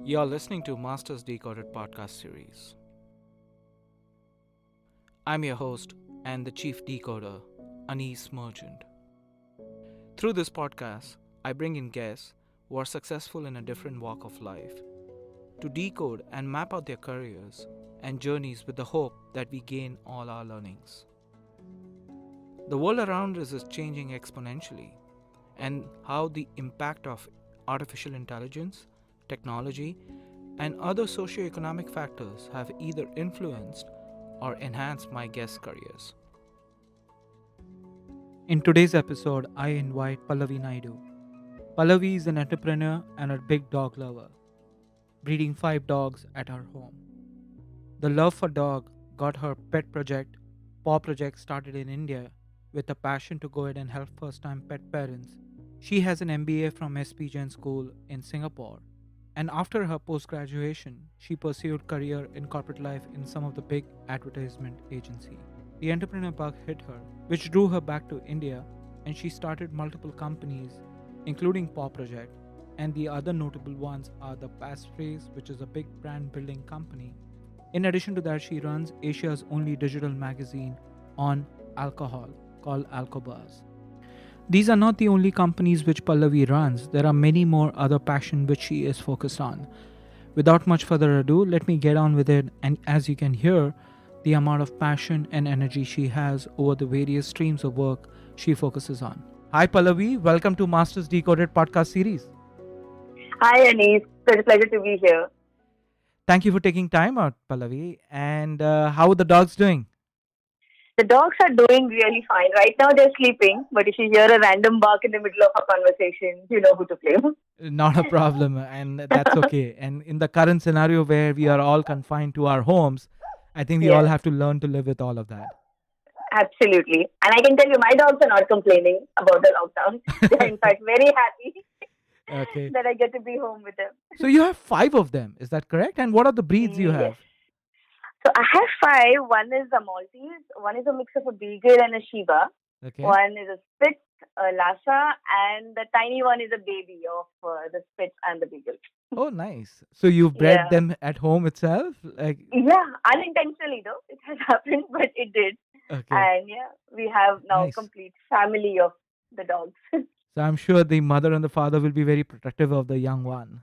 You're listening to Masters Decoded podcast series. I'm your host and the chief decoder, Anis Merchant. Through this podcast, I bring in guests who are successful in a different walk of life to decode and map out their careers and journeys with the hope that we gain all our learnings. The world around us is changing exponentially, and how the impact of artificial intelligence, technology, and other socio-economic factors have either influenced or enhanced my guests' careers. In today's episode, I invite Pallavi Naidu. Pallavi is an entrepreneur and a big dog lover, breeding 5 dogs at her home. The love for dog got her pet project, Paw Project, started in India with a passion to go ahead and help first-time pet parents. She has an MBA from SP Jain school in Singapore, and after her post-graduation, she pursued career in corporate life in some of the big advertisement agency. The entrepreneur bug hit her, which drew her back to India, and she started multiple companies, including Paw Project, and the other notable ones are the Passphrase, which is a big brand building company. In addition to that, she runs Asia's only digital magazine on alcohol called ALCOBUZZ. These are not the only companies which Pallavi runs. There are many more other passions which she is focused on. Without much further ado, let me get on with it. And as you can hear, the amount of passion and energy she has over the various streams of work she focuses on. Hi Pallavi, welcome to Masters Decoded podcast series. Hi, Anis. It's a pleasure to be here. Thank you for taking time out, Pallavi. And how are the dogs doing? The dogs are doing really fine. Right now, they're sleeping, but if you hear a random bark in the middle of a conversation, you know who to blame. Not a problem, and that's okay. And in the current scenario where we are all confined to our homes, I think we all Yes, have to learn to live with all of that. absolutely. And I can tell you, my dogs are not complaining about the lockdown. They're, in fact, very happy Okay. that I get to be home with them. So you have 5 of them, is that correct? And what are the breeds you Yes. have? So I have five. One is a Maltese, one is a mix of a Beagle and a Shiba, Okay. one is a Spitz, a Lhasa, and the tiny one is a baby of the Spitz and the Beagle. Oh, nice. So you've bred Yeah. them at home itself? Like, Yeah, unintentionally though, it has happened, but it did. okay, And yeah, we have now nice. complete family of the dogs. So I'm sure the mother and the father will be very protective of the young one.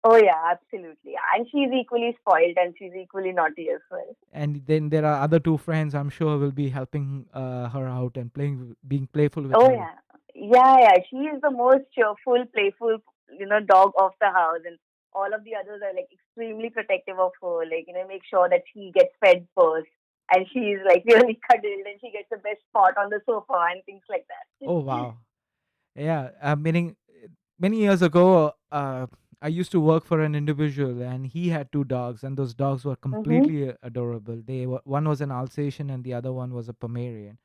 Oh yeah, absolutely. And she's equally spoiled and she's equally naughty as well. And then there are other 2 friends I'm sure will be helping her out and being playful with Oh her. yeah. Yeah. She is the most cheerful, playful, dog of the house, and all of the others are like extremely protective of her. Like, make sure that she gets fed first. And she's like really cuddled and she gets the best spot on the sofa and things like that. Oh, wow. Yeah, meaning many years ago, I used to work for an individual, and he had 2 dogs, and those dogs were Mm-hmm. completely adorable. One was an Alsatian, and the other one was a Pomeranian,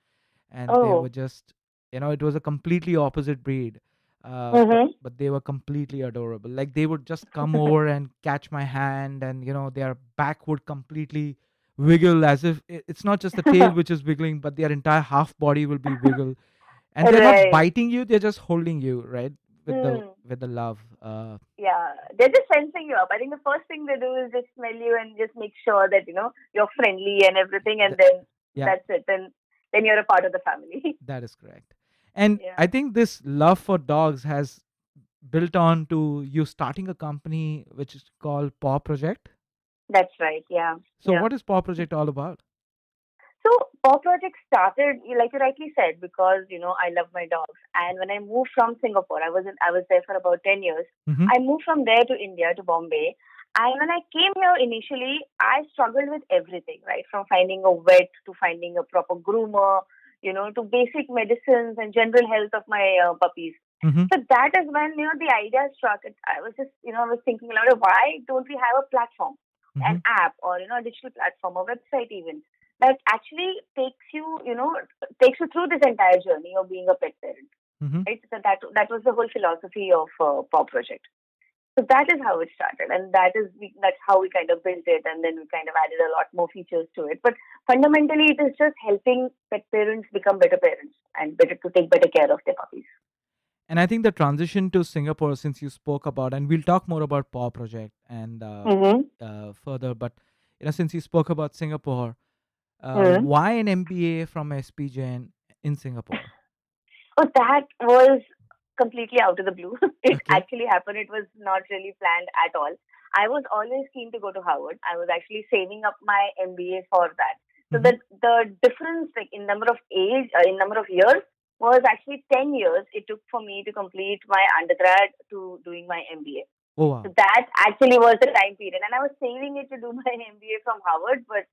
and they were Oh. just, it was a completely opposite breed, but Mm-hmm. they were completely adorable. Like they would just come over and catch my hand, and their back would completely wiggle as if it's not just the tail which is wiggling, but their entire half body will be wiggle, and they're not Right. biting you, they're just holding you, right, with the Mm. love. Yeah. They're just sensing you up. I think the first thing they do is just smell you and just make sure that, you're friendly and everything, and th- then yeah, that's it. Then you're a part of the family. that is correct. And Yeah. I think this love for dogs has built on to you starting a company which is called Paw Project. That's right. Yeah. So Yeah. what is Paw Project all about? So Paw Project started, like you rightly said, because I love my dogs. And when I moved from Singapore, I was there for about 10 years. Mm-hmm. I moved from there to India to Bombay. And when I came here initially, I struggled with everything, right? From finding a vet to finding a proper groomer, to basic medicines and general health of my puppies. Mm-hmm. So that is when the idea struck. I was just I was thinking aloud, why don't we have a platform, Mm-hmm. an app, or a digital platform, a website even that actually takes you through this entire journey of being a pet parent, Mm-hmm. right? So that was the whole philosophy of Paw Project. So that is how it started, and that's how we kind of built it, and then we kind of added a lot more features to it. But fundamentally, it is just helping pet parents become better parents and better to take better care of their puppies. And I think the transition to Singapore, since you spoke about, and we'll talk more about Paw Project and Mm-hmm. further, but since you spoke about Singapore, Mm. why an MBA from SP Jain in Singapore? Oh, that was completely out of the blue. It Okay. actually happened. It was not really planned at all. I was always keen to go to Harvard. I was actually saving up my MBA for that. So Mm-hmm. the difference, like in number of age, in number of years, was actually 10 years. It took for me to complete my undergrad to doing my MBA. Oh So wow. that actually was the time period. And I was saving it to do my MBA from Harvard, but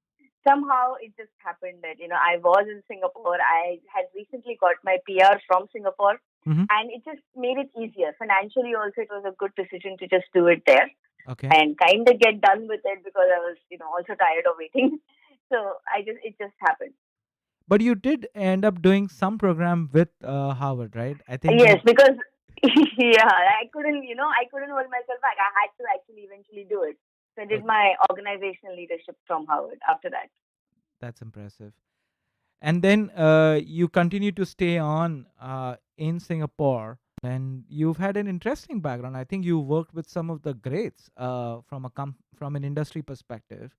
somehow it just happened that, I was in Singapore. I had recently got my PR from Singapore, Mm-hmm. and it just made it easier. Financially, also, it was a good decision to just do it there Okay. and kind of get done with it because I was, also tired of waiting. So it just happened. But you did end up doing some program with Harvard, right? I think Yes, you. because yeah, I couldn't hold myself back. I had to actually eventually do it. So I did Okay, my organizational leadership from Harvard after that. that's impressive. And then you continue to stay on in Singapore, and you've had an interesting background. I think you worked with some of the greats from an industry perspective,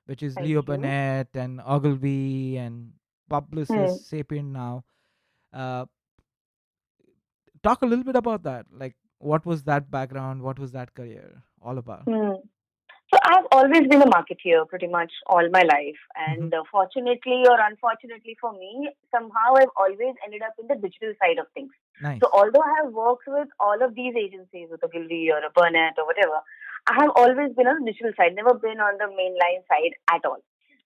which is Thank Leo you. Burnett and Ogilvy and Hmm. Publicis Sapient now. Uh, Talk a little bit about that. Like, what was that background? What was that career all about? Hmm. So I've always been a marketeer pretty much all my life. Mm-hmm. And fortunately or unfortunately for me, somehow I've always ended up in the digital side of things. So Nice. although I have worked with all of these agencies, with Ogilvy or a Burnett or whatever, I have always been on the digital side, never been on the mainline side at all.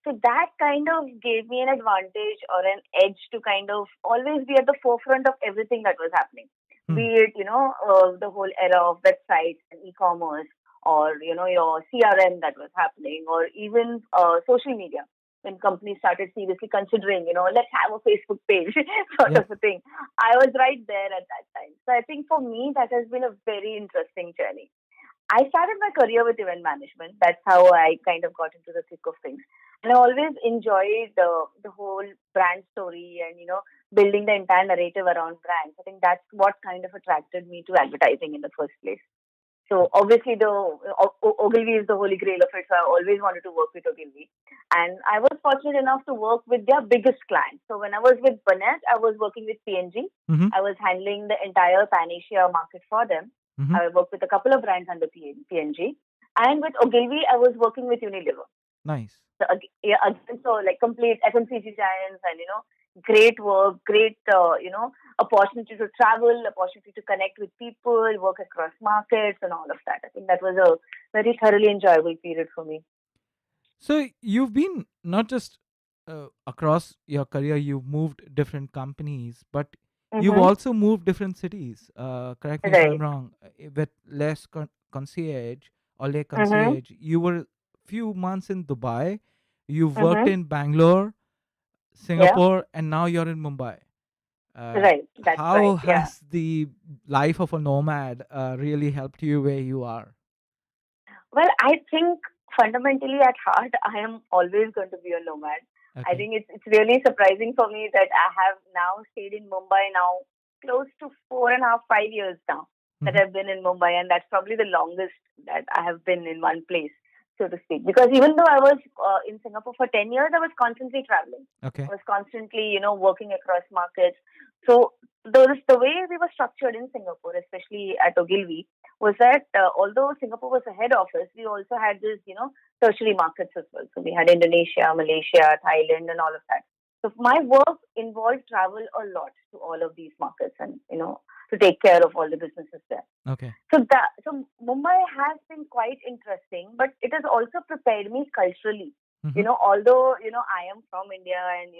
So that kind of gave me an advantage or an edge to kind of always be at the forefront of everything that was happening. Hmm. Be it, the whole era of websites and e-commerce, or your CRM that was happening, or even social media, when companies started seriously considering, let's have a Facebook page sort Yep. of a thing. I was right there at that time. So I think for me that has been a very interesting journey. I started my career with event management. That's how I kind of got into the thick of things. And I always enjoyed the whole brand story and, building the entire narrative around brands. I think that's what kind of attracted me to advertising in the first place. So obviously the Ogilvy is the holy grail of it. So I always wanted to work with Ogilvy, and I was fortunate enough to work with their biggest clients. So when I was with Burnett, I was working with P&G. Mm-hmm. I was handling the entire Pan Asia market for them. Mm-hmm. I worked with a couple of brands under P&G, and with Ogilvy, I was working with Unilever. Nice. So yeah, again, so like complete FMCG giants, and great work, great opportunity to travel, opportunity to connect with people, work across markets, and all of that. I think that was a very thoroughly enjoyable period for me. So you've been not just across your career, you've moved different companies, but you've Mm-hmm. also moved different cities. Correct me if I'm Right. wrong. With less concierge or less Mm-hmm. concierge, you were few months in Dubai, you've worked Mm-hmm. in Bangalore, Yeah. Singapore, and now you're in Mumbai. Right. That's How right. Yeah. has the life of a nomad really helped you where you are? Well, I think fundamentally at heart, I am always going to be a nomad. I Okay. think it's really surprising for me that I have now stayed in Mumbai now close to 4.5, 5 years now that Mm-hmm. I've been in Mumbai, and that's probably the longest that I have been in one place, so to speak. Because even though I was in Singapore for 10 years, I was constantly traveling. I Okay. was constantly, working across markets. So the way we were structured in Singapore, especially at Ogilvy, was that although Singapore was a head office, we also had this, tertiary markets as well. So we had Indonesia, Malaysia, Thailand, and all of that. So my work involved travel a lot to all of these markets, and to take care of all the businesses there. Okay. So Mumbai has been quite interesting, but it has also prepared me culturally. Mm-hmm. Although I am from India, and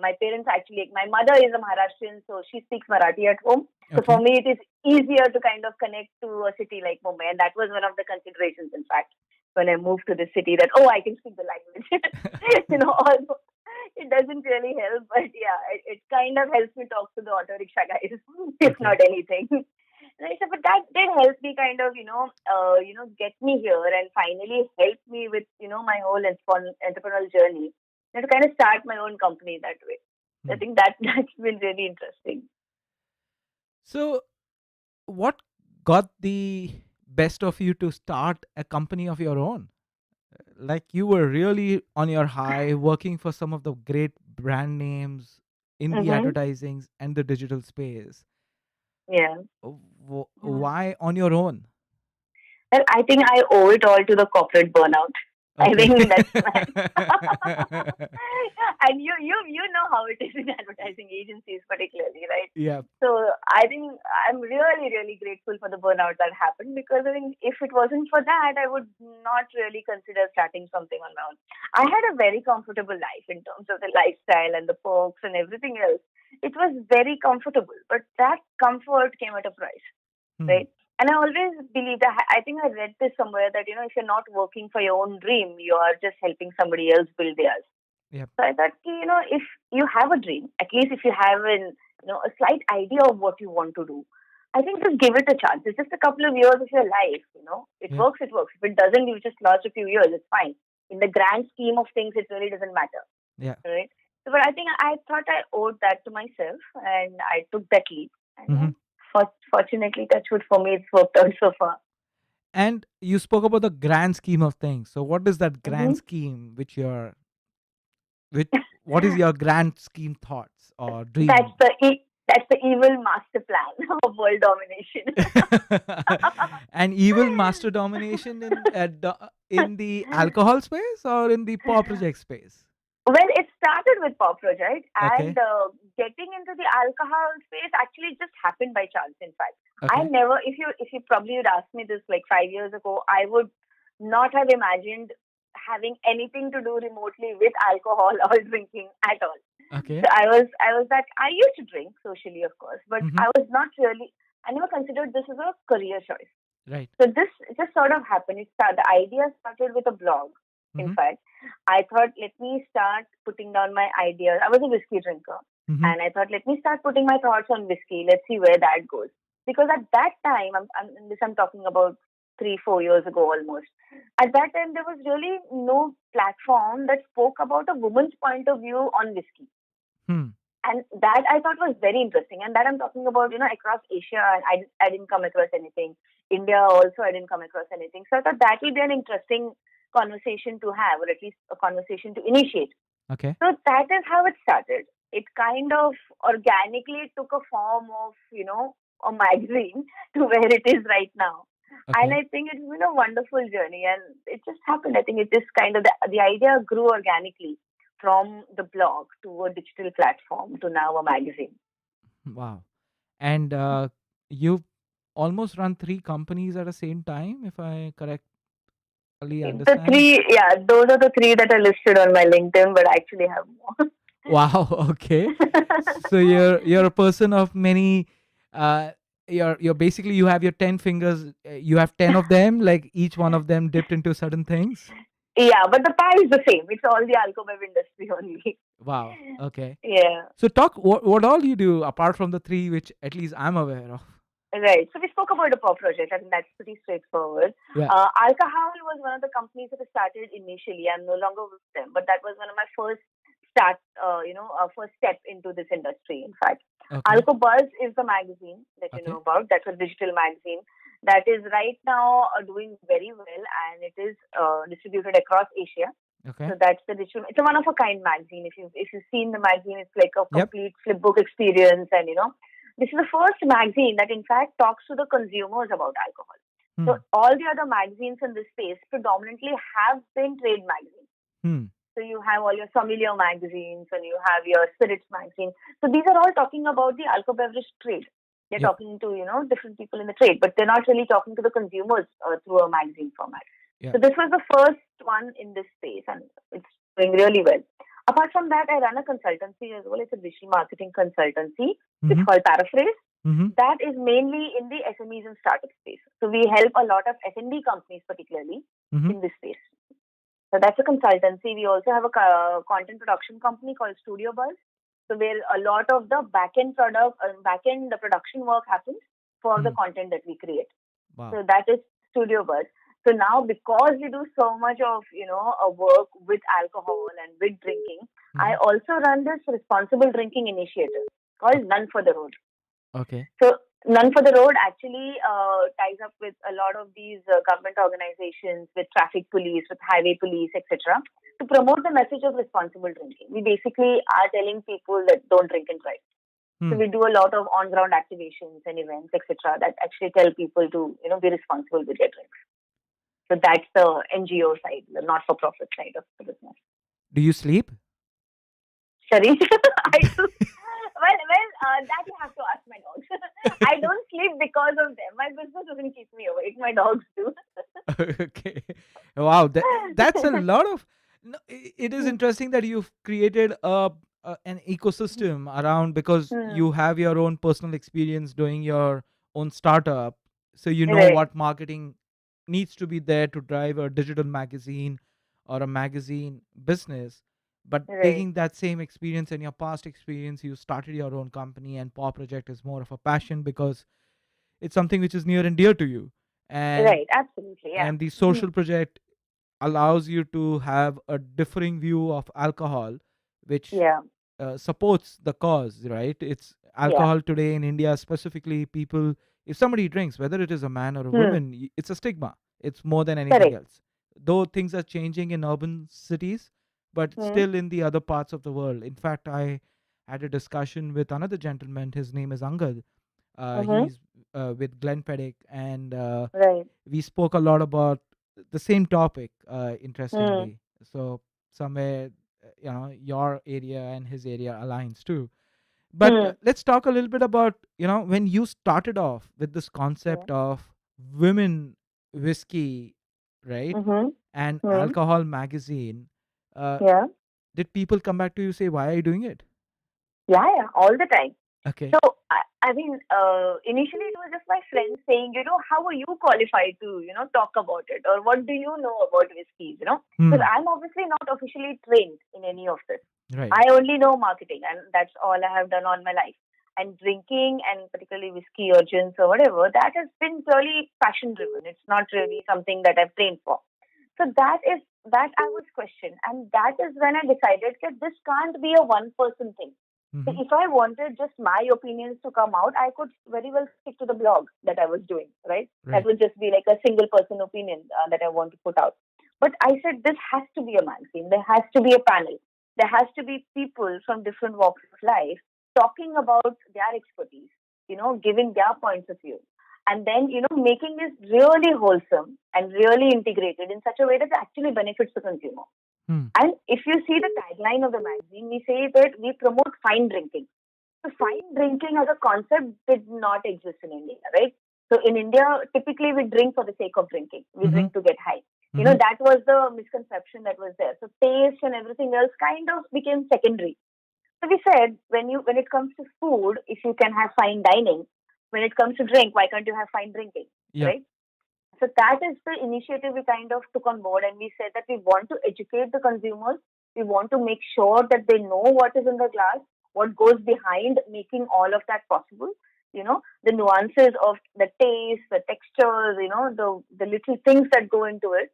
my parents actually, my mother is a Maharashtrian, so she speaks Marathi at home. So for Okay. me, it is easier to kind of connect to a city like Mumbai, and that was one of the considerations, in fact, when I moved to the city. That I can speak the language. Although it doesn't really help, but yeah, it kind of helps me talk to the auto rickshaw guys, if Okay. not anything. And I said, but that did help me kind of, get me here and finally help me with, my whole entrepreneurial journey, and to kind of start my own company that way. I Hmm. think that that's been really interesting. So, what got the best of you to start a company of your own? Like you were really on your high, working for some of the great brand names in the Mm-hmm. advertisings and the digital space. Yeah. Why on your own? Well, I think I owe it all to the corporate burnout. I Okay. think that's my. And you know how it is in advertising agencies, particularly, right? Yeah. So I think I'm really grateful for the burnout that happened, because I think if it wasn't for that, I would not really consider starting something on my own. I had a very comfortable life in terms of the lifestyle and the perks and everything else. It was very comfortable, but that comfort came at a price, Hmm. right? And I always believe that, I think I read this somewhere, that, if you're not working for your own dream, you are just helping somebody else build theirs. Yep. So I thought, if you have a dream, at least if you have a slight idea of what you want to do, I think just give it a chance. It's just a couple of years of your life, It Yep. works, it works. If it doesn't, you just lost a few years, it's fine. In the grand scheme of things, it really doesn't matter, Yeah. right? So, but I think I thought I owed that to myself, and I took that leap. And Hmm. fortunately, touch wood, for me, it's worked out so far. And you spoke about the grand scheme of things. So, what is that grand Hmm. scheme which what is your grand scheme thoughts or That's dream? that's the evil master plan of world domination. An evil master domination in the alcohol space or in the pop project space? Well, it started with Pop Project, and Okay. getting into the alcohol space actually just happened by chance. In fact, I Okay. never, if you probably would ask me this like 5 years ago, I would not have imagined having anything to do remotely with alcohol or drinking at all. Okay. So I was that I used to drink socially, of course, but Mm-hmm. I was not really. I never considered this as a career choice. Right. So this just sort of happened. The idea started with a blog. In Mm-hmm. fact, I thought, let me start putting down my ideas. I was a whiskey drinker, Mm-hmm. and I thought, let me start putting my thoughts on whiskey. Let's see where that goes. Because at that time, I'm talking about 3-4 years ago almost. At that time, there was really no platform that spoke about a woman's point of view on whiskey, Hmm. and that I thought was very interesting. And that I'm talking about, across Asia, and I didn't come across anything. India also, I didn't come across anything. So I thought that will be an interesting conversation to have, or at least a conversation to initiate. Okay. So that is how it started. It kind of organically took a form of, a magazine to where it is right now. And Okay. I think it's been a wonderful journey, and it just happened. I think it just kind of, the idea grew organically from the blog to a digital platform to now a magazine. Wow. And you almost run three companies at the same time, if I correctly The understand. three, yeah, those are the three that are listed on my LinkedIn, but I actually have more. Wow. Okay. So you're a person of many. Uh, you're basically you have your 10 fingers. You have 10 of them. Like each one of them dipped into certain things. Yeah, but the pie is the same. It's all the alcohol industry only. Wow. Okay. Yeah. So talk. What all you do apart from the three, which at least I'm aware of. Right. So we spoke about the pop project. I think that's pretty straightforward. Yeah. Alcohowl was one of the companies that I started initially. I'm no longer with them, but that was one of my first first step into this industry. In fact, Okay. ALCOBUZZ is the magazine that you know Okay. about. That's a digital magazine that is right now doing very well, and it is distributed across Asia. Okay. So that's the digital. It's a one of a kind magazine. If you've seen the magazine, it's like a Yep. complete flipbook experience, and this is the first magazine that in fact talks to the consumers about alcohol. So Hmm. all the other magazines in this space predominantly have been trade magazines. Hmm. So you have all your sommelier magazines and you have your spirits magazine. So these are all talking about the alcohol beverage trade. They're Yep. talking to different people in the trade, but they're not really talking to the consumers through a magazine format. So Yep. this was the first one in this space, and it's doing really well. Apart from that, I run a consultancy as well. It's a digital marketing consultancy. It's Mm-hmm. called Paraphrase. Mm-hmm. That is mainly in the SMEs and startup space. So we help a lot of S&D companies, particularly Mm-hmm. in this space. So that's a consultancy. We also have a content production company called Studio Buzz. So where a lot of the back-end the production work happens for the Hmm. content that we create. Wow. So that is Studio Buzz. So now, because we do so much of a work with alcohol and with drinking, I Mm-hmm. also run this responsible drinking initiative called None for the Road. Okay. So None for the Road actually ties up with a lot of these government organizations, with traffic police, with highway police, etc., to promote the message of responsible drinking. We basically are telling people that don't drink and drive. So Hmm. we do a lot of on-ground activations and events, etc., that actually tell people to, be responsible with their drinks. So that's the NGO side, the not-for-profit side of the business. Do you sleep? Sorry, I do. That you have to ask my dogs. I don't sleep because of them. My business doesn't keep me awake. My dogs do. Okay. Wow, that's a lot of. No, it is interesting that you've created an ecosystem around, because Hmm. you have your own personal experience doing your own startup, so you know Right, what marketing needs to be there to drive a digital magazine or a magazine business. But right, taking that same experience and your past experience, you started your own company, and Paw Project is more of a passion because it's something which is near and dear to you. and right. Absolutely, yeah. and the Hmm. social project allows you to have a differing view of alcohol, which Yeah, supports the cause, right? It's yeah. alcohol today in India, specifically. People, if somebody drinks, whether it is a man or a Hmm. woman, it's a stigma. It's more than anything Correct. else. Though things are changing in urban cities, but Hmm. still in the other parts of the world. In fact, I had a discussion with another gentleman. His name is Angad. Mm-hmm. He's with Glenn Peddick, and Right. we spoke a lot about the same topic, Hmm. interestingly. So somewhere, your area and his area aligns too. But Hmm. let's talk a little bit about, when you started off with this Yeah. concept of women whiskey, right? Mm-hmm. And Hmm. alcohol magazine. uh, Yeah. did people come back to you, say, why are you doing it? Yeah. Yeah. All the time. Okay. So, initially it was just my friends saying, how are you qualified to, talk about it? Or what do you know about whiskeys? Because Hmm. I'm obviously not officially trained in any of this. Right. I only know marketing, and that's all I have done all my life. And drinking, and particularly whiskey or gins or whatever, that has been purely passion driven. It's not really something that I've trained for. So that I was questioned. And that is when I decided that this can't be a one person thing. So Mm-hmm. if I wanted just my opinions to come out, I could very well stick to the blog that I was doing, right? That Right. would just be like a single person opinion that I want to put out. But I said this has to be a magazine. There has to be a panel. There has to be people from different walks of life talking about their expertise, giving their points of view. And then, making this really wholesome and really integrated in such a way that it actually benefits the consumer. Hmm. And if you see the tagline of the magazine, we say that we promote fine drinking. So fine drinking as a concept did not exist in India, right? So in India, typically we drink for the sake of drinking. We Mm-hmm. drink to get high. Mm-hmm. That was the misconception that was there. So taste and everything else kind of became secondary. So we said when it comes to food, if you can have fine dining, when it comes to drink, why can't you have fine drinking, Yeah. right? So that is the initiative we kind of took on board, and we said that we want to educate the consumers. We want to make sure that they know what is in the glass, what goes behind making all of that possible. The nuances of the taste, the textures, the little things that go into it.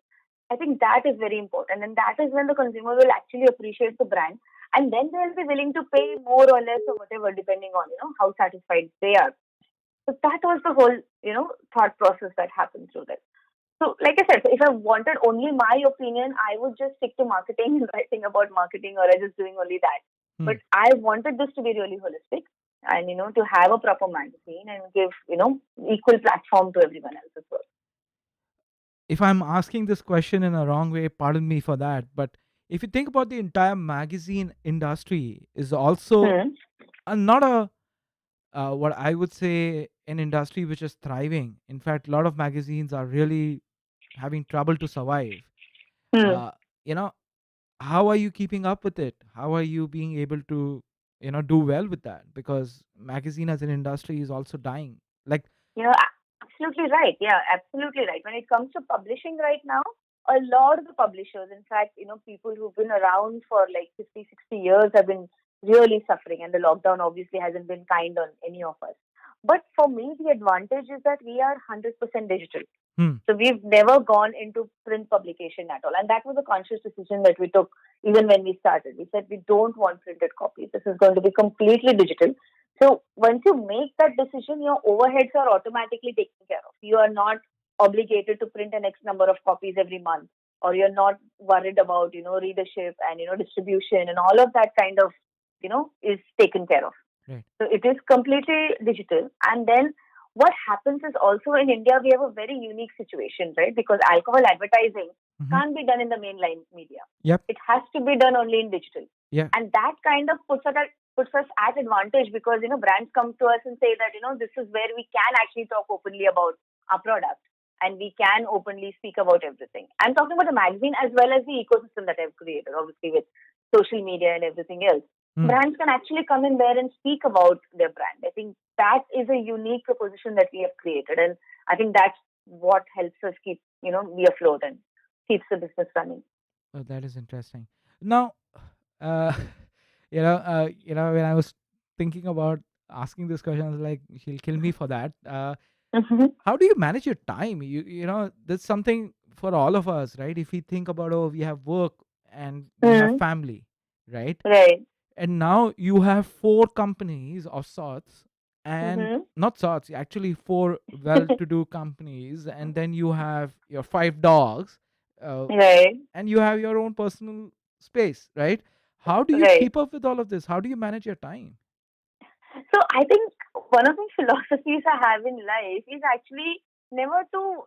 I think that is very important, and that is when the consumer will actually appreciate the brand, and then they'll be willing to pay more or less or whatever, depending on how satisfied they are. So that was the whole thought process that happened through this. So, like I said, if I wanted only my opinion, I would just stick to marketing and writing about marketing, or I just doing only that. Hmm. But I wanted this to be really holistic, and to have a proper magazine and give equal platform to everyone else as well. If I'm asking this question in a wrong way, pardon me for that. But if you think about the entire magazine industry, is also Hmm. not a what I would say an industry which is thriving. In fact, a lot of magazines are really having trouble to survive. Hmm. Uh, you know, how are you keeping up with it? How are you being able to, do well with that? Because magazine as an industry is also dying. Like, Absolutely right. Yeah, absolutely right. When it comes to publishing right now, a lot of the publishers, in fact, people who've been around for like 50, 60 years have been really suffering, and the lockdown obviously hasn't been kind on any of us. But for me, the advantage is that we are 100% digital. hmm, So we've never gone into print publication at all. And that was a conscious decision that we took even when we started. We said we don't want printed copies. This is going to be completely digital. So once you make that decision, your overheads are automatically taken care of. You are not obligated to print an X number of copies every month, or you're not worried about, readership and, distribution and all of that kind of, is taken care of. Right. So it is completely digital. And then what happens is also in India, we have a very unique situation, right? Because alcohol advertising Mm-hmm. can't be done in the mainline media. Yep. It has to be done only in digital. Yeah. And that kind of puts us at advantage because, brands come to us and say that, this is where we can actually talk openly about our product and we can openly speak about everything. I'm talking about the magazine as well as the ecosystem that I've created, obviously with social media and everything else. Mm. Brands can actually come in there and speak about their brand. I think that is a unique proposition that we have created. And I think that's what helps us keep, be afloat and keeps the business running. Oh, that is interesting. Now, uh, when I was thinking about asking this question, I was like, she'll kill me for that. Mm-hmm. How do you manage your time? That's something for all of us, right? If we think about, oh, we have work and we have Mm-hmm. family, right? Right. And now you have four companies of sorts, and Mm-hmm. not sorts, actually four well-to-do companies, and then you have your five dogs, uh, Right. and you have your own personal space, right? How do you Right. keep up with all of this? How do you manage your time? So I think one of the philosophies I have in life is actually never to,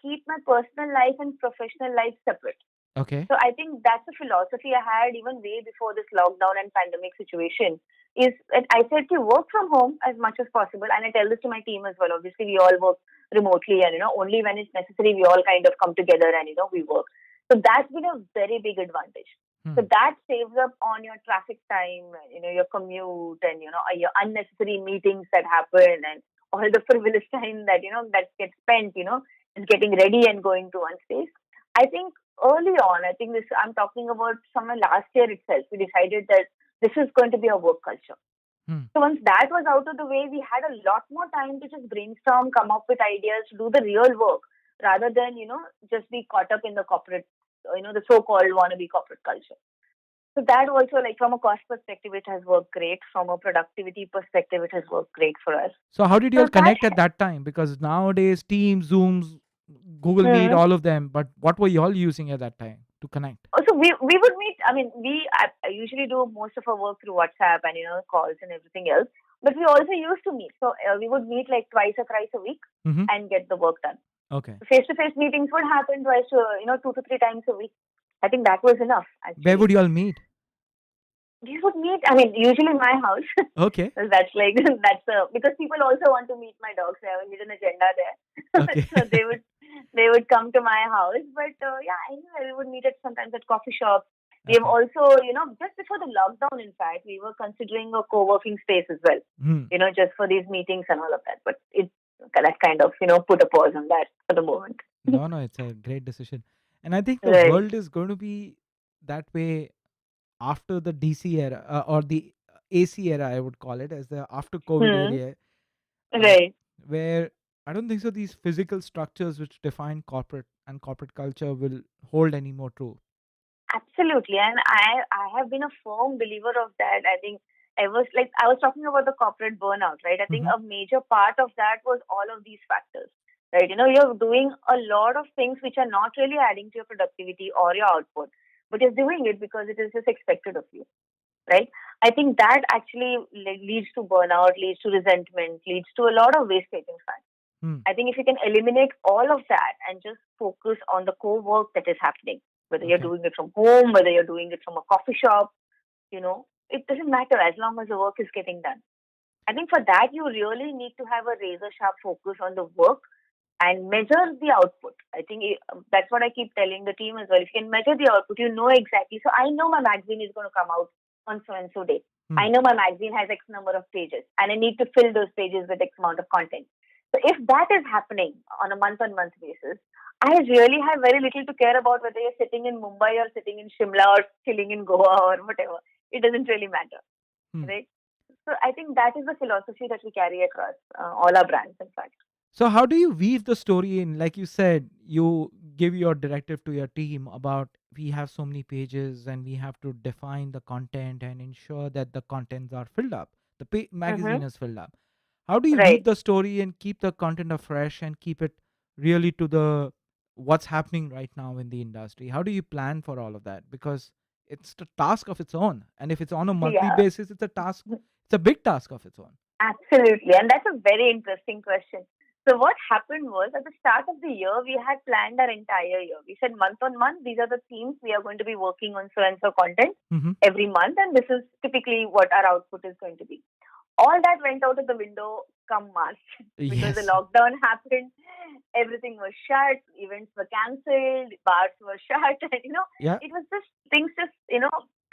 keep my personal life and professional life separate. Okay. So I think that's a philosophy I had even way before this lockdown and pandemic situation. Is that I said to work from home as much as possible, and I tell this to my team as well. Obviously, we all work remotely, and only when it's necessary, we all kind of come together and we work. So that's been a very big advantage. So Hmm. that saves up on your traffic time, your commute, and your unnecessary meetings that happen, and all the frivolous time that that gets spent, is getting ready and going to one space. I think early on, I think this, I'm talking about somewhere last year itself, we decided that this is going to be a work culture. Hmm. So once that was out of the way, we had a lot more time to just brainstorm, come up with ideas, to do the real work rather than, just be caught up in the corporate, the so-called wannabe corporate culture. So that also, like from a cost perspective, it has worked great. From a productivity perspective, it has worked great for us. So how did you So all that, connect at that time? Because nowadays, Teams, Zooms, Google Meet, Mhm. all of them. But what were you all using at that time to connect? So we would meet. I mean, I usually do most of our work through WhatsApp and calls and everything else. But we also used to meet. So we would meet like twice or thrice a week Mm-hmm. and get the work done. Okay. Face to face meetings would happen twice, 2 to 3 times a week. I think that was enough Where actually. would you all meet? We would meet. I mean, usually my house. Okay. So that's like because people also want to meet my dogs. I have a hidden agenda there, Okay. so they would come to my house. But yeah, anyway, we would meet at sometimes at coffee shops. We have Okay. also, just before the lockdown, in fact, we were considering a co-working space as well. Hmm. Just for these meetings and all of that. But it that kind of put a pause on that for the moment. No, no, it's a great decision. And I think the Right. world is going to be that way after the DC era, or the AC era, I would call it, as the after COVID Hmm. area, uh, Right. where I don't think so these physical structures which define corporate and corporate culture will hold any more true. Absolutely, and I have been a firm believer of that. I think I was talking about the corporate burnout, right? I think Mm-hmm. a major part of that was all of these factors, right? You're doing a lot of things which are not really adding to your productivity or your output, but you're doing it because it is just expected of you, right? I think that actually leads to burnout, leads to resentment, leads to a lot of wastage. In fact, Hmm. I think if you can eliminate all of that and just focus on the core work that is happening, whether you're Okay. doing it from home, whether you're doing it from a coffee shop, it doesn't matter as long as the work is getting done. I think for that, you really need to have a razor sharp focus on the work and measure the output. I think that's what I keep telling the team as well. If you can measure the output, you know exactly. So I know my magazine is going to come out on so and so day. Hmm. I know my magazine has X number of pages and I need to fill those pages with X amount of content. So if that is happening on a month-on-month basis, I really have very little to care about whether you're sitting in Mumbai or sitting in Shimla or chilling in Goa or whatever. It doesn't really matter, Hmm. right? So I think that is the philosophy that we carry across all our brands, in fact. So how do you weave the story in? Like you said, you give your directive to your team about we have so many pages and we have to define the content and ensure that the contents are filled up. The magazine Mm-hmm. is filled up. How do you weave Right. the story and keep the content afresh and keep it really to the what's happening right now in the industry? How do you plan for all of that? Because it's a task of its own, and if it's on a monthly Yeah. basis, it's a task. It's a big task of its own. Absolutely. And that's a very interesting question. So what happened was at the start of the year, we had planned our entire year. We said month on month, these are the themes we are going to be working on so and so content Mm-hmm. every month. And this is typically what our output is going to be. All that went out of the window come March because the Yes. lockdown happened. Everything was shut, events were cancelled, bars were shut, and Yeah. it was just things just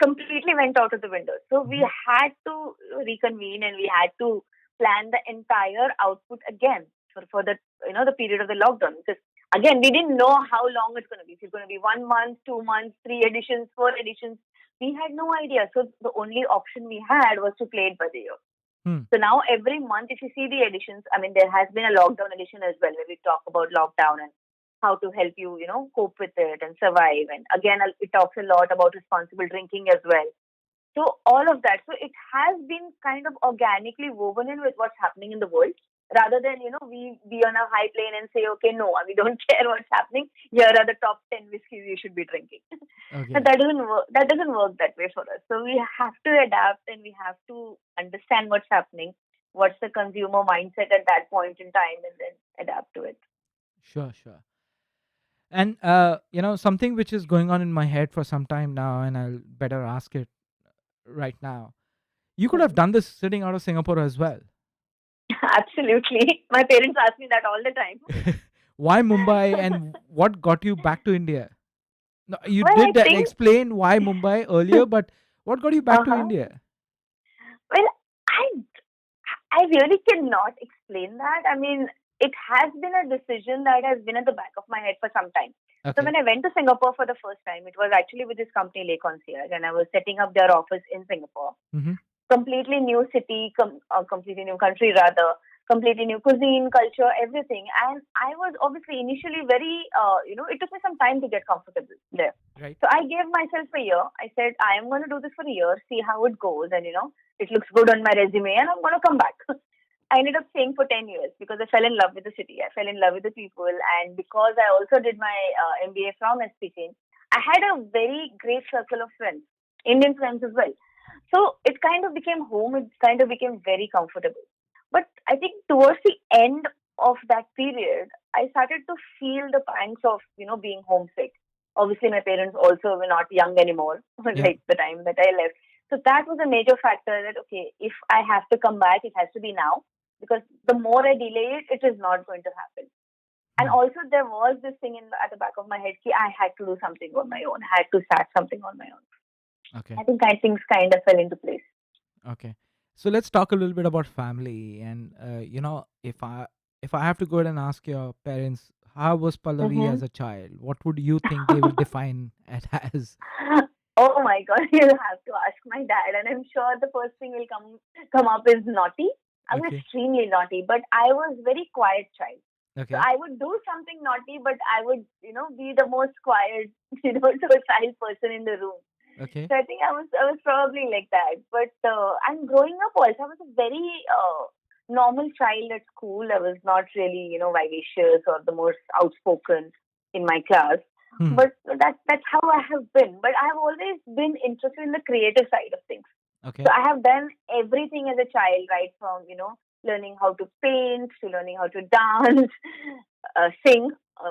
completely went out of the window. So we Mm-hmm. had to reconvene and we had to plan the entire output again for the the period of the lockdown because again we didn't know how long it's going to be. If it's going to be 1 month, 2 months, 3 editions, 4 editions, we had no idea. So the only option we had was to play it by the year. Hmm. So now every month, if you see the editions, I mean, there has been a lockdown edition as well, where we talk about lockdown and how to help you, cope with it and survive. And again, it talks a lot about responsible drinking as well. So all of that. So it has been kind of organically woven in with what's happening in the world, rather than we be on a high plane and say, okay, no, we don't care what's happening. Here are the top 10 whiskeys you should be drinking. And Okay. that doesn't work. That doesn't work that way for us. So we have to adapt and we have to understand what's happening, what's the consumer mindset at that point in time, and then adapt to it. Sure. Sure. And something which is going on in my head for some time now, and I'll better ask it right now. You could have Hmm. done this sitting out of Singapore as well. Absolutely. My parents ask me that all the time. Why Mumbai, and what got you back to India? No, you Well, I did think. explain why Mumbai earlier, but what got you back Uh to huh. India? Well, I I really cannot explain that. I mean, it has been a decision that has been at the back of my head for some time. So Okay. when I went to Singapore for the first time, it was actually with this company, Le Concierge, and I was setting up their office in Singapore. Mm-hmm. Completely new city, completely new country rather, completely new cuisine, culture, everything. And I was obviously initially very, it took me some time to get comfortable there. Right. So I gave myself a year. I said, I am going to do this for a year, see how it goes. And, it looks good on my resume and I'm going to come back. I ended up staying for 10 years because I fell in love with the city. I fell in love with the people. And because I also did my MBA from SP Jain, I had a very great circle of friends, Indian friends as well. So it kind of became home. It kind of became very comfortable. But I think towards the end of that period, I started to feel the pangs of, being homesick. Obviously, my parents also were not young anymore, Yeah. like the time that I left. So that was a major factor that, okay, if I have to come back, it has to be now because the more I delay it, it is not going to happen. And Hmm. also, there was this thing at the back of my head, I had to do something on my own. I had to start something on my own. Okay. I think things kind of fell into place. Okay. So let's talk a little bit about family. And if I have to go ahead and ask your parents, how was Pallavi Mm-hmm. as a child? What would you think they will define it as? Oh my God, you'll have to ask my dad, and I'm sure the first thing will come up is naughty. I was Okay. extremely naughty, but I was very quiet child. So Okay. I would do something naughty, but I would, be the most quiet, docile person in the room. Okay. So I think I was probably like that. But and growing up also, I was a very normal child at school. I was not really, vivacious or the most outspoken in my class. Hmm. But that's how I have been. But I have always been interested in the creative side of things. So Okay. I have done everything as a child, right from learning how to paint to learning how to dance, sing,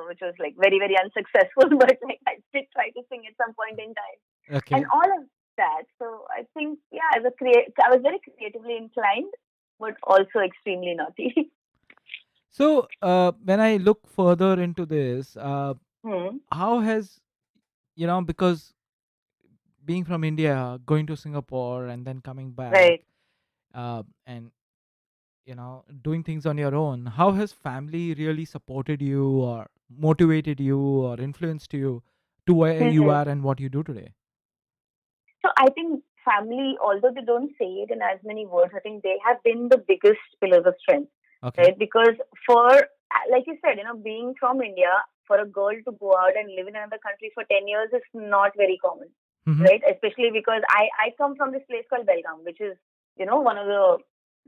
which was like very very unsuccessful, but like I did try to sing at some point in time and Okay. all of that. So I think, yeah, I was very creatively inclined, but also extremely naughty. So when I look further into this, Hmm. how has because being from India, going to Singapore, and then coming back, Right. and doing things on your own, how has family really supported you or motivated you or influenced you to where you Hmm. are and what you do today? So I think family, although they don't say it in as many words, I think they have been the biggest pillars of strength, Okay. right? Because like you said, being from India, for a girl to go out and live in another country for 10 years is not very common, Mm-hmm. right? Especially because I come from this place called Belgaum, which is one of the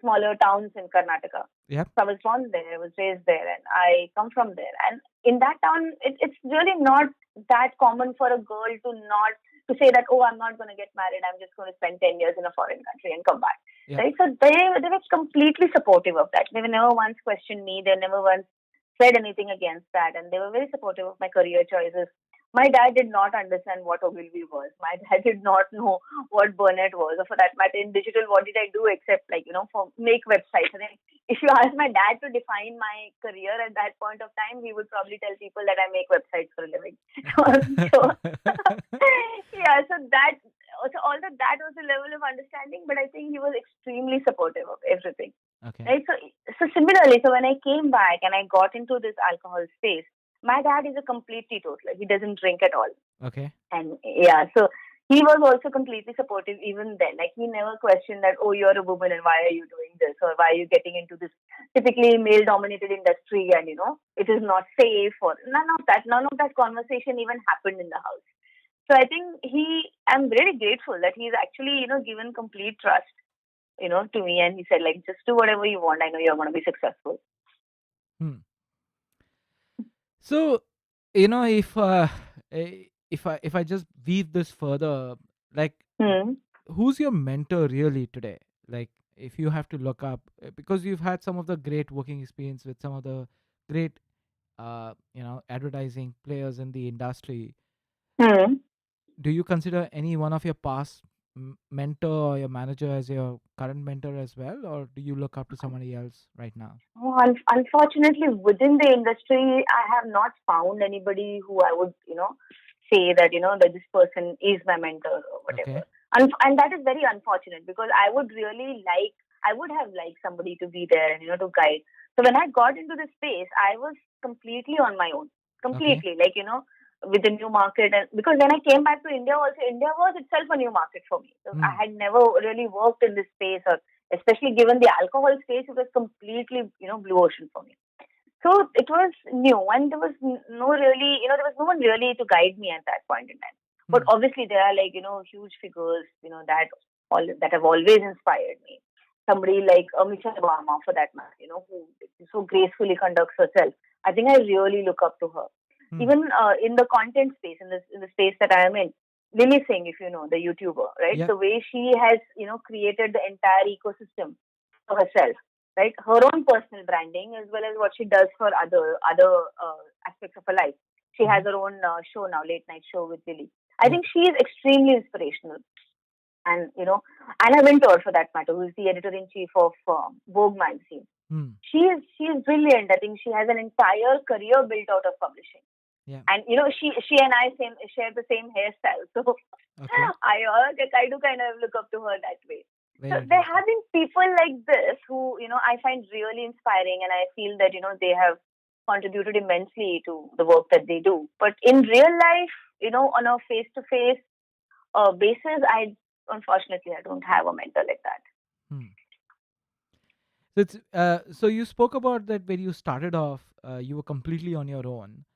smaller towns in Karnataka. Yep. So I was born there, I was raised there, and I come from there. And in that town, it's really not that common for a girl to say that, oh, I'm not going to get married. I'm just going to spend 10 years in a foreign country and come back. Yep. Right? So they were completely supportive of that. They never once questioned me. They never once said anything against that. And they were very supportive of my career choices. My dad did not understand what Ogilvy was. My dad did not know what Burnett was, or for that matter, in digital, what did I do except for make websites. I think if you ask my dad to define my career at that point of time, he would probably tell people that I make websites for a living. So yeah, so although that was a level of understanding, but I think he was extremely supportive of everything. Okay. Right? So similarly, so when I came back and I got into this alcohol space, my dad is a complete teetotaler. He doesn't drink at all. Okay. And yeah, so he was also completely supportive even then. Like, he never questioned that, oh, you're a woman and why are you doing this, or why are you getting into this typically male dominated industry, and it is not safe, or none of that conversation even happened in the house. So I think I'm really grateful that he's actually, given complete trust, to me, and he said, like, just do whatever you want. I know you're going to be successful. So, if I just weave this further, like, who's your mentor really today? Like, if you have to look up, because you've had some of the great working experience with some of the great, advertising players in the industry. Do you consider any one of your past mentor or your manager as your current mentor as well, or do you look up to somebody else right now? Unfortunately, within the industry, I have not found anybody who I would, say that, that this person is my mentor or whatever. Okay. And that is very unfortunate, because I would have liked somebody to be there and, to guide. So when I got into this space, I was completely on my own, completely, with the new market. And because when I came back to India, also India was itself a new market for me. So I had never really worked in this space, or especially given the alcohol space, it was completely, blue ocean for me. So it was new, and there was no one really to guide me at that point in time. But obviously there are huge figures, that have always inspired me. Somebody like Michelle Obama, for that matter, who so gracefully conducts herself. I think I really look up to her. Even in the content space, in the space that I am in, Lily Singh, if you know, the YouTuber, right? Yep. The way she has, created the entire ecosystem for herself, right? Her own personal branding, as well as what she does for other aspects of her life. She has her own show now, late night show with Lily. I think she is extremely inspirational. And, and a mentor for that matter, who is the editor-in-chief of Vogue magazine. She is brilliant. I think she has an entire career built out of publishing. Yeah. And she and I share the same hairstyle, so okay. I do kind of look up to her that way. Very so there have been people like this who I find really inspiring, and I feel that they have contributed immensely to the work that they do. But in real life, on a face-to-face basis, unfortunately I don't have a mentor like that. So it's so you spoke about that when you started off, you were completely on your own.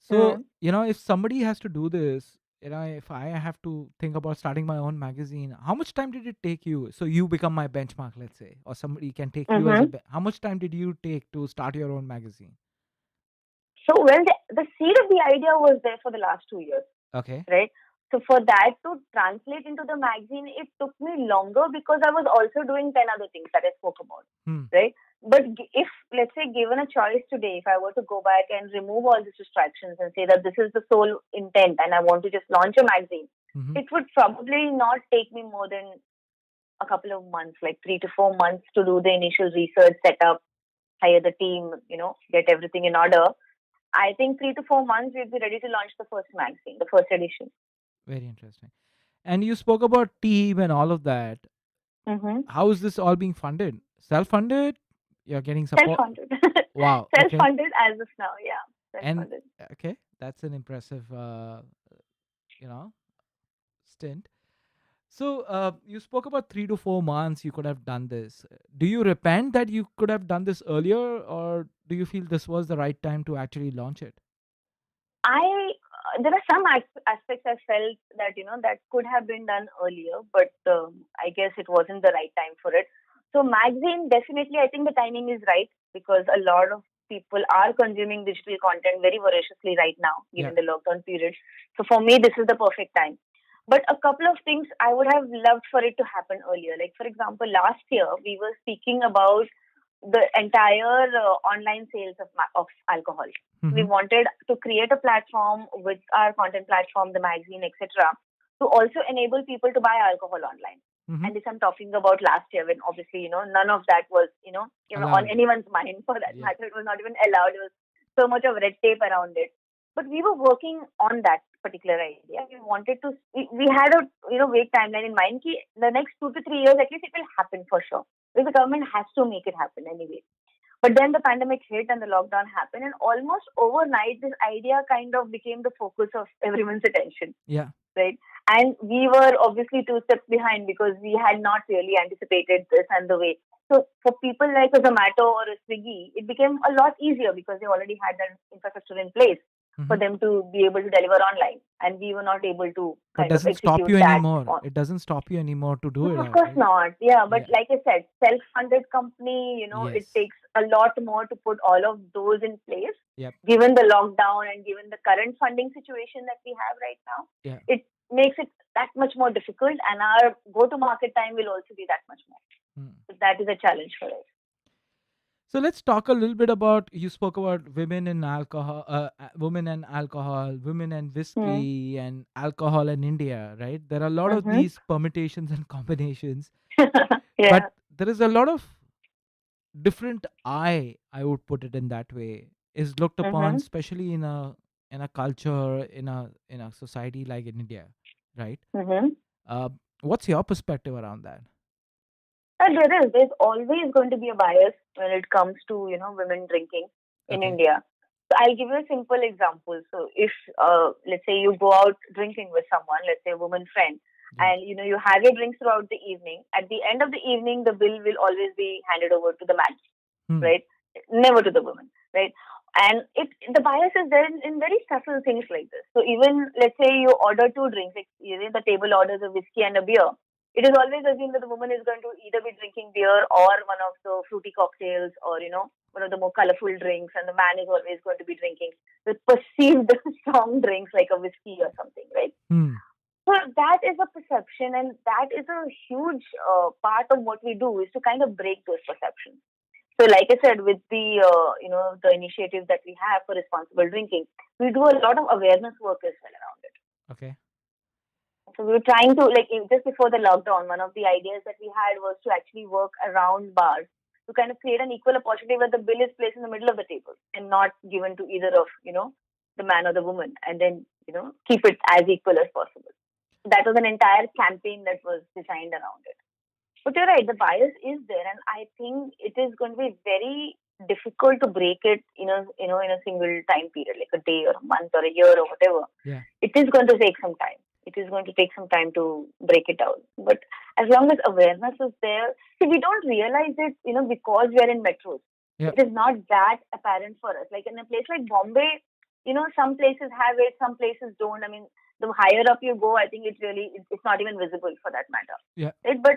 So, if somebody has to do this, if I have to think about starting my own magazine, how much time did it take you? So you become my benchmark, let's say, or somebody can take you as how much time did you take to start your own magazine? So, well, the seed of the idea was there for the last 2 years. Okay. Right? So for that to translate into the magazine, it took me longer, because I was also doing 10 other things that I spoke about. Right? But if, let's say, given a choice today, if I were to go back and remove all these distractions and say that this is the sole intent and I want to just launch a magazine, it would probably not take me more than a couple of months, like 3 to 4 months, to do the initial research, set up, hire the team, get everything in order. I think 3 to 4 months we'd be ready to launch the first magazine, the first edition. Very interesting. And you spoke about team and all of that. How is this all being funded? Self-funded? You're getting support? Self-funded. Wow. Self-funded as of now, yeah. Self-funded. And okay, that's an impressive, stint. So you spoke about 3 to 4 months you could have done this. Do you repent that you could have done this earlier, or do you feel this was the right time to actually launch it? there are some aspects I felt that that could have been done earlier, but I guess it wasn't the right time for it. So magazine, definitely, I think the timing is right because a lot of people are consuming digital content very voraciously right now, Yeah. given the lockdown period. So for me, this is the perfect time. But a couple of things I would have loved for it to happen earlier. Like for example, last year we were speaking about the entire online sales of alcohol. We Mm-hmm. wanted to create a platform with our content platform, the magazine, etc., to also enable people to buy alcohol online. Mm-hmm. And this I'm talking about last year when obviously, none of that was, even on Allowed. anyone's mind for that Yeah. matter. It was not even allowed. There was so much of red tape around it. But we were working on that particular idea. We wanted to, we had a, vague timeline in mind. Ki the next 2 to 3 years, at least it will happen for sure. Because the government has to make it happen anyway. But then the pandemic hit and the lockdown happened, and almost overnight, this idea kind of became the focus of everyone's attention, Yeah. right? And we were obviously 2 steps behind because we had not really anticipated this and the way. So for people like a Zomato or a Swiggy, it became a lot easier because they already had that infrastructure in place for Mm-hmm. them to be able to deliver online, and we were not able to But kind of doesn't stop execute you that. anymore. It doesn't stop you anymore to do No, it of out, course right? not. Yeah, but Yeah. like I said, self-funded company, it Yes. takes a lot more to put all of those in place. Yep. Given the lockdown and given the current funding situation that we have right now, Yeah. it makes it that much more difficult, and our go-to-market time will also be that much more. Mm. So that is a challenge for us. So let's talk a little bit about. You spoke about women and alcohol, women and Hmm. whiskey, and alcohol in India. Right? There are a lot of Mm-hmm. these permutations and combinations, but Yeah. there is a lot of different eye. I would put it in that way. Is looked upon, Mm-hmm. especially in a culture in a society like in India, right? Mm-hmm. Uh, what's your perspective around that? And there's always going to be a bias when it comes to women drinking in Okay. India. So I'll give you a simple example. So if let's say you go out drinking with someone, let's say a woman friend, Yeah. and you have your drinks throughout the evening. At the end of the evening, the bill will always be handed over to the man, Hmm. right? Never to the woman, right? And the bias is there in very subtle things like this. So even let's say you order two drinks, like the table orders a whiskey and a beer. It is always assumed that the woman is going to either be drinking beer or one of the fruity cocktails or one of the more colorful drinks, and the man is always going to be drinking the perceived strong drinks like a whiskey or something, right? Hmm. So that is a perception, and that is a huge part of what we do is to kind of break those perceptions. So, like I said, with the the initiative that we have for responsible drinking, we do a lot of awareness work as well around it. Okay. So we were trying to just before the lockdown, one of the ideas that we had was to actually work around bars to kind of create an equal opportunity where the bill is placed in the middle of the table and not given to either of the man or the woman, and then keep it as equal as possible. That was an entire campaign that was designed around it. But you're right, the bias is there, and I think it is going to be very difficult to break it in a single time period, like a day or a month or a year or whatever. Yeah. It is going to take some time. It is going to take some time to break it down. But as long as awareness is there, see, we don't realize it, because we are in metros. Yeah. It is not that apparent for us. Like in a place like Bombay, some places have it, some places don't. I mean, the higher up you go, I think it's not even visible for that matter. Yeah. Right? But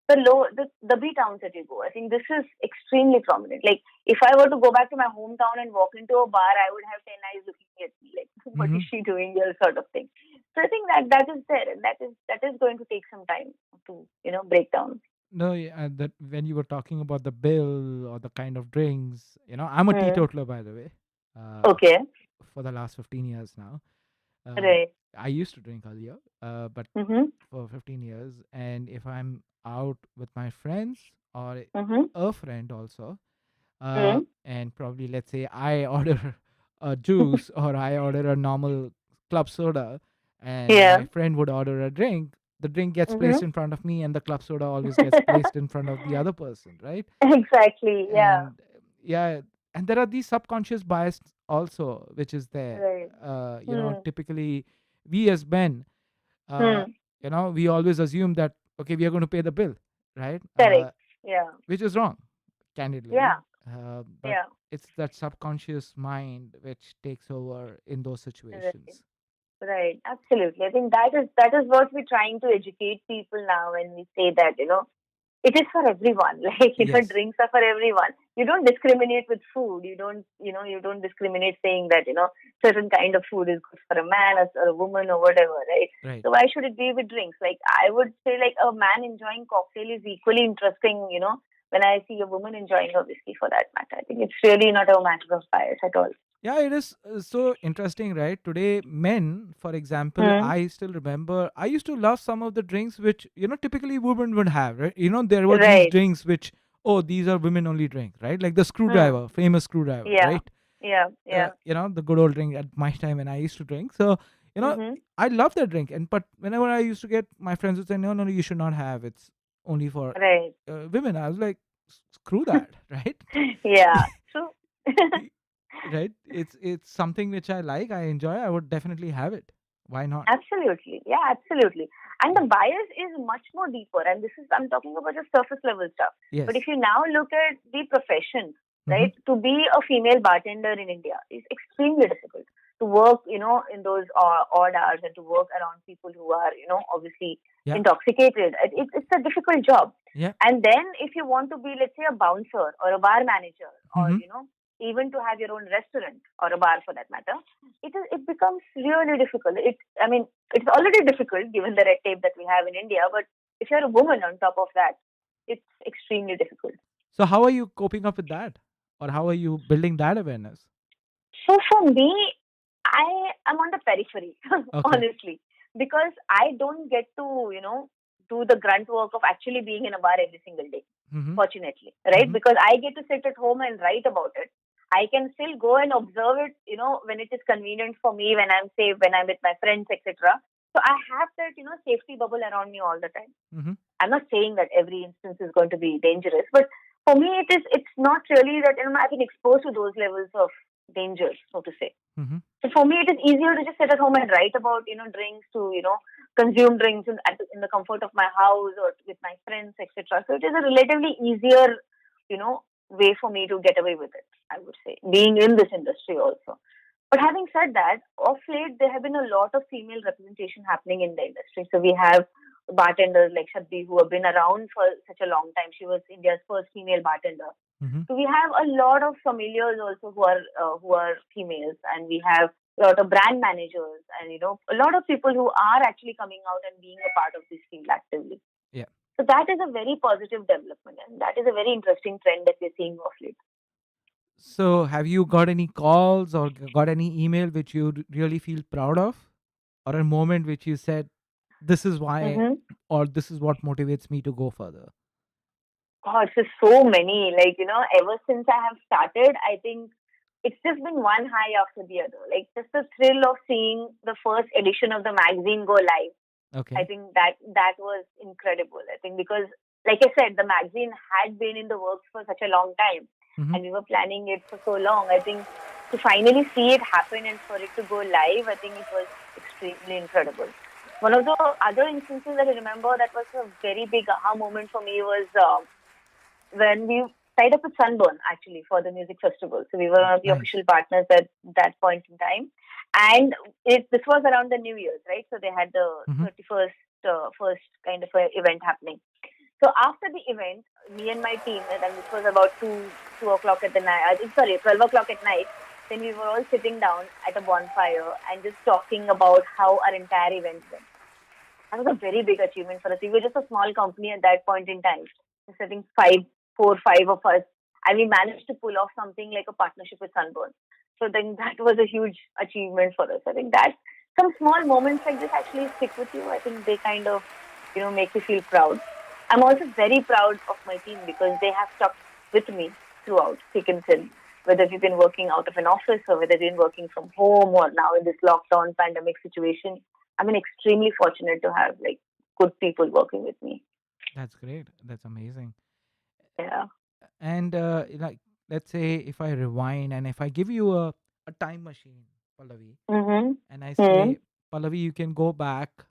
the B towns that you go, I think this is extremely prominent. Like if I were to go back to my hometown and walk into a bar, I would have 10 eyes looking at me like, what is Mm-hmm. she doing here, sort of thing. So I think that is there, and that is going to take some time to break down. No, yeah, that when you were talking about the bill or the kind of drinks, I'm a Hmm. teetotaler, by the way, uh, Okay. for the last 15 years now. Uh, Right. I used to drink earlier, but Mm-hmm. for 15 years. And if I'm out with my friends or Mm-hmm. a friend also, Mm-hmm. and probably let's say I order a juice or I order a normal club soda, and Yeah. my friend would order a drink, the drink gets Mm-hmm. placed in front of me, and the club soda always gets placed in front of the other person, right? Exactly. Yeah. And yeah, and there are these subconscious bias also, which is there. Right. Hmm. Typically, we as men, uh, Hmm. we always assume that okay, we are going to pay the bill, right? Correct. Yeah. Which is wrong, candidly. Yeah. But Yeah. it's that subconscious mind which takes over in those Right. situations. Right. Absolutely. I think that is what we're trying to educate people now when we say that, it is for everyone. Like, Yes. drinks are for everyone. You don't discriminate with food. You don't discriminate saying that, certain kind of food is good for a man or a woman or whatever, right? Right. So why should it be with drinks? Like, I would say, like, a man enjoying cocktail is equally interesting, when I see a woman enjoying a whiskey for that matter. I think it's really not a matter of bias at all. Yeah, it is so interesting, right? Today, men, for example, Hmm. I still remember I used to love some of the drinks which, typically women would have, right? There were these Right. drinks which, oh, these are women only drink, right? Like the Hmm. screwdriver, famous screwdriver, Yeah. right? Yeah. Yeah. The good old drink at my time when I used to drink. So, you know, Mm-hmm. I love that drink. But whenever I used to get, my friends would say, no, no, no, you should not have. It's only for Right. women. I was like, screw that, right? Yeah. True. Right, it's something which I like, I enjoy, I would definitely have it. Why not? Absolutely. Yeah, absolutely. And Yeah. the bias is much more deeper. And I'm talking about the surface level stuff. But Yes. if you now look at the profession, Mm-hmm. right, to be a female bartender in India is extremely difficult. To work, in those odd hours and to work around people who are, obviously Yeah. intoxicated. It's a difficult job. Yeah. And then if you want to be, let's say, a bouncer or a bar manager or, Mm-hmm. even to have your own restaurant or a bar for that matter, it becomes really difficult. It's already difficult given the red tape that we have in India, but if you're a woman on top of that, it's extremely difficult. So how are you coping up with that, or how are you building that awareness? So for me, I am on the periphery, Okay. honestly, because I don't get to, do the grunt work of actually being in a bar every single day, Mm-hmm. fortunately, right? Mm-hmm. Because I get to sit at home and write about it. I can still go and observe it, when it is convenient for me, when I'm safe, when I'm with my friends, etc. So I have that, safety bubble around me all the time. Mm-hmm. I'm not saying that every instance is going to be dangerous, but for me, it's not really that, I've been exposed to those levels of danger, so to say. Mm-hmm. So for me, it is easier to just sit at home and write about, drinks, to, consume drinks in the comfort of my house or with my friends, etc. So it is a relatively easier, way for me to get away with it, I would say, being in this industry also. But having said that, of late, there have been a lot of female representation happening in the industry. So we have bartenders like Shabdi who have been around for such a long time. She was India's first female bartender. Mm-hmm. So we have a lot of familiars also who are females, and we have a lot of brand managers, and a lot of people who are actually coming out and being a part of this field actively. Yeah. So that is a very positive development, and that is a very interesting trend that we're seeing of late. So have you got any calls or got any email which you really feel proud of, or a moment which you said, this is why, Mm-hmm. or this is what motivates me to go further? Gosh, there's so many. Like, ever since I have started, I think it's just been one high after the other. Like, just the thrill of seeing the first edition of the magazine go live. I Okay. think that was incredible. I think because, like I said, the magazine had been in the works for such a long time, Mm-hmm. and we were planning it for so long. I think to finally see it happen and for it to go live, I think it was extremely incredible. One of the other instances that I remember that was a very big aha moment for me was when we tied up with Sunburn actually for the music festival. So we were one of the Nice. official partners at that point in time, and this was around the New Year's, right? So they had the Mm-hmm. 31st first kind of a event happening. So after the event, me and my team, and this was about 2 o'clock at the night. Sorry, 12 o'clock at night. Then we were all sitting down at a bonfire and just talking about how our entire event went. That was a very big achievement for us. We were just a small company at that point in time. Just I think 5 of us, and we managed to pull off something like a partnership with Sunburn. So then that was a huge achievement for us. I think that some small moments like this actually stick with you. I think they kind of, make you feel proud. I'm also very proud of my team because they have stuck with me throughout, thick and thin. Whether we've been working out of an office or whether we've been working from home or now in this lockdown pandemic situation, I've been extremely fortunate to have like good people working with me. That's great. That's amazing. Yeah. And like, let's say if I rewind and if I give you a time machine, Pallavi, Mhm. and I Mhm. say, Pallavi, you can go back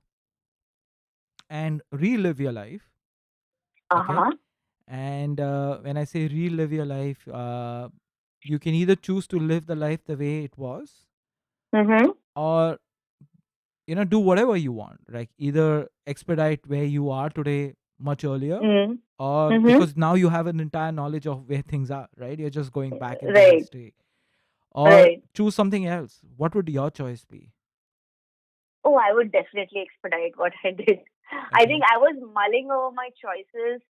and relive your life. Uh Okay. huh. And when I say relive your life, you can either choose to live the life the way it was, Mhm. or do whatever you want, like either expedite where you are today much earlier, Mm. or Mm-hmm. because now you have an entire knowledge of where things are, right? You're just going back in the Right. history, or Right. choose something else. What would your choice be? Oh, I would definitely expedite what I did. I think I was mulling over my choices,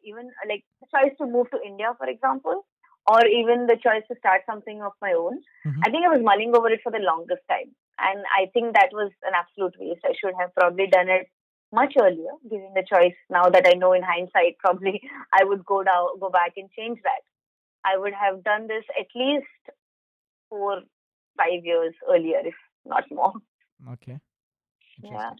even like the choice to move to India, for example, or even the choice to start something of my own. Mhm. I think I was mulling over it for the longest time. And I think that was an absolute waste. I should have probably done it much earlier, given the choice. Now that I know in hindsight, probably I would go back and change that. I would have done this at least 4, 5 years earlier, if not more. Okay, Yeah. interesting.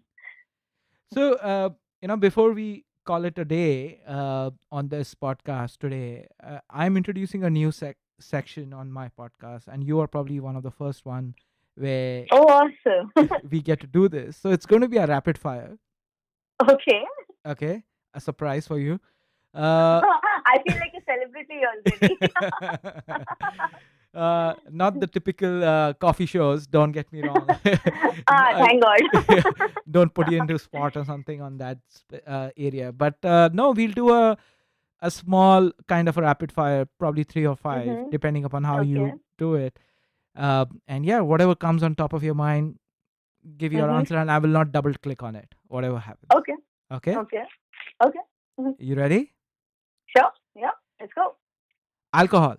So, before we call it a day on this podcast today, I'm introducing a new section on my podcast, and you are probably one of the first one where Oh, awesome. we get to do this. So it's going to be a rapid fire. Okay. Okay, a surprise for you. Uh, I feel like a celebrity already. not the typical coffee shows. Don't get me wrong. Thank God. Don't put you into spot or something on that area. But no, we'll do a small kind of a rapid fire, probably 3 or 5, Mm-hmm. depending upon how Okay. you do it. And yeah, whatever comes on top of your mind, give your Mm-hmm. answer, and I will not double click on it. Whatever happens. Okay. Okay. Okay. Okay. Mm-hmm. You ready? Sure. Yeah. Let's go. Alcohol.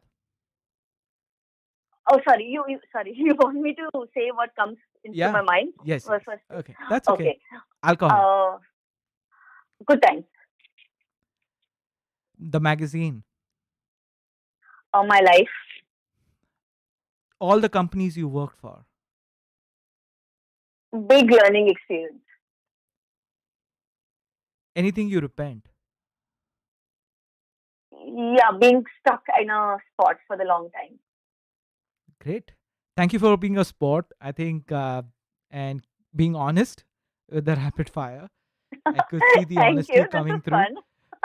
Oh, sorry. Sorry. You want me to say what comes into Yeah. my mind? Yes. First. Okay. That's okay. Okay. Alcohol. Good times. The magazine. My life. All the companies you worked for. Big learning experience. Anything you repent. Yeah, being stuck in a spot for the long time. Great. Thank you for being a sport, I think, and being honest with the rapid fire. I could see the Thank honesty you. This coming is through, fun.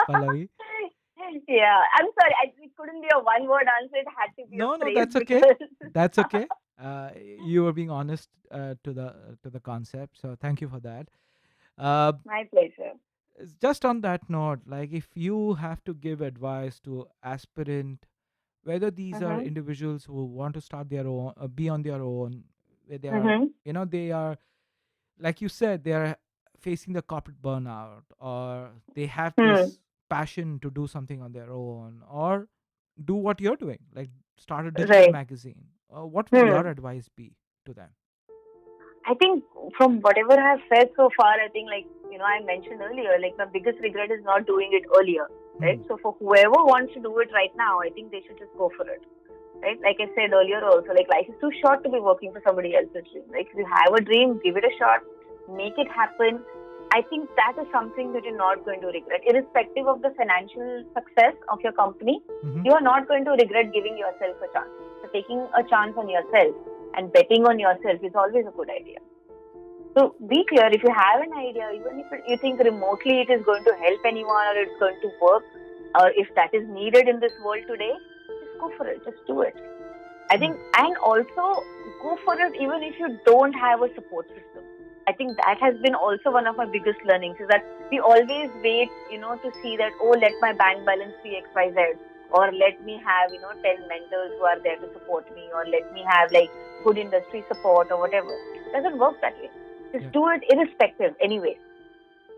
Pallavi. Yeah, I'm sorry. It couldn't be a one-word answer. It had to be No, a phrase that's okay. because That's okay. You were being honest to the concept, so thank you for that. Uh, my pleasure. just on that note, like if you have to give advice to aspirant, whether these are Mm-hmm. individuals who want to start their own, be on their own, where they are, Mm-hmm. they are, like you said, they are facing the corporate burnout, or they have Hmm. this passion to do something on their own, or do what you're doing, like start a digital Right. magazine. What would your Hmm. advice be to them? I think from whatever I've said so far, I think I mentioned earlier, like my biggest regret is not doing it earlier, right? So for whoever wants to do it right now, I think they should just go for it, right? Like I said earlier also, like life is too short to be working for somebody else's dream. Like if you have a dream, give it a shot, make it happen. I think that is something that you're not going to regret. Irrespective of the financial success of your company, you are not going to regret giving yourself a chance. So taking a chance on yourself and betting on yourself is always a good idea. So be clear, if you have an idea, even if you think remotely it is going to help anyone or it's going to work, or if that is needed in this world today, just go for it, just do it. I think, and also go for it even if you don't have a support system. I think that has been also one of my biggest learnings, is that we always wait, to see that, oh, let my bank balance be XYZ, or let me have, 10 mentors who are there to support me, or let me have good industry support or whatever. It doesn't work that way. Just do it irrespective anyway.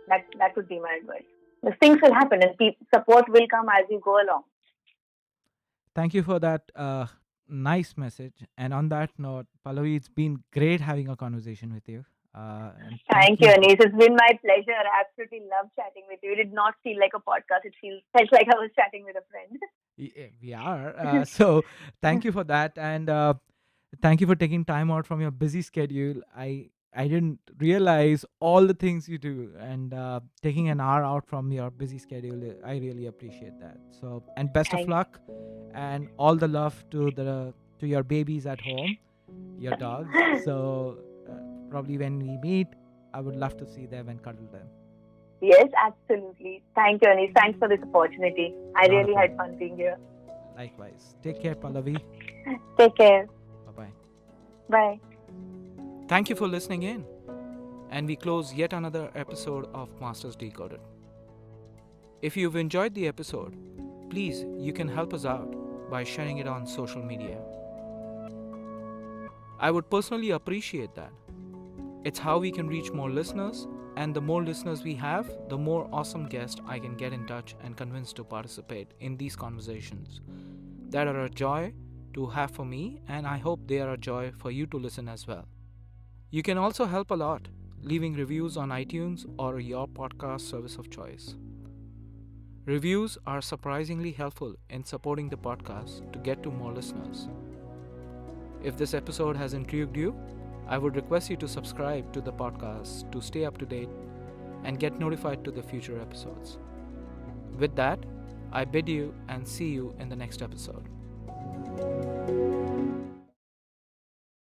That would be my advice. These things will happen and support will come as you go along. Thank you for that nice message. And on that note, Pallavi, it's been great having a conversation with you. And Thank you, Anis. It's been my pleasure. I absolutely love chatting with you. It did not feel like a podcast. It felt like I was chatting with a friend. We are. So thank you for that. And thank you for taking time out from your busy schedule. I didn't realize all the things you do, and taking an hour out from your busy schedule, I really appreciate that. So, and best of luck, and all the love to your babies at home, your dogs. So probably when we meet, I would love to see them and cuddle them. Yes, absolutely. Thank you, Anis. Thanks for this opportunity. I really had fun being here. Likewise. Take care, Pallavi. Take care. Bye-bye. Bye. Thank you for listening in. and we close yet another episode of Masters Decoded. If you've enjoyed the episode, please, you can help us out by sharing it on social media. I would personally appreciate that. It's how we can reach more listeners, and the more listeners we have, the more awesome guests I can get in touch and convince to participate in these conversations that are a joy to have for me, and I hope they are a joy for you to listen as well. You can also help a lot leaving reviews on iTunes or your podcast service of choice. Reviews are surprisingly helpful in supporting the podcast to get to more listeners. If this episode has intrigued you, I would request you to subscribe to the podcast to stay up to date and get notified to the future episodes. With that, I bid you and see you in the next episode.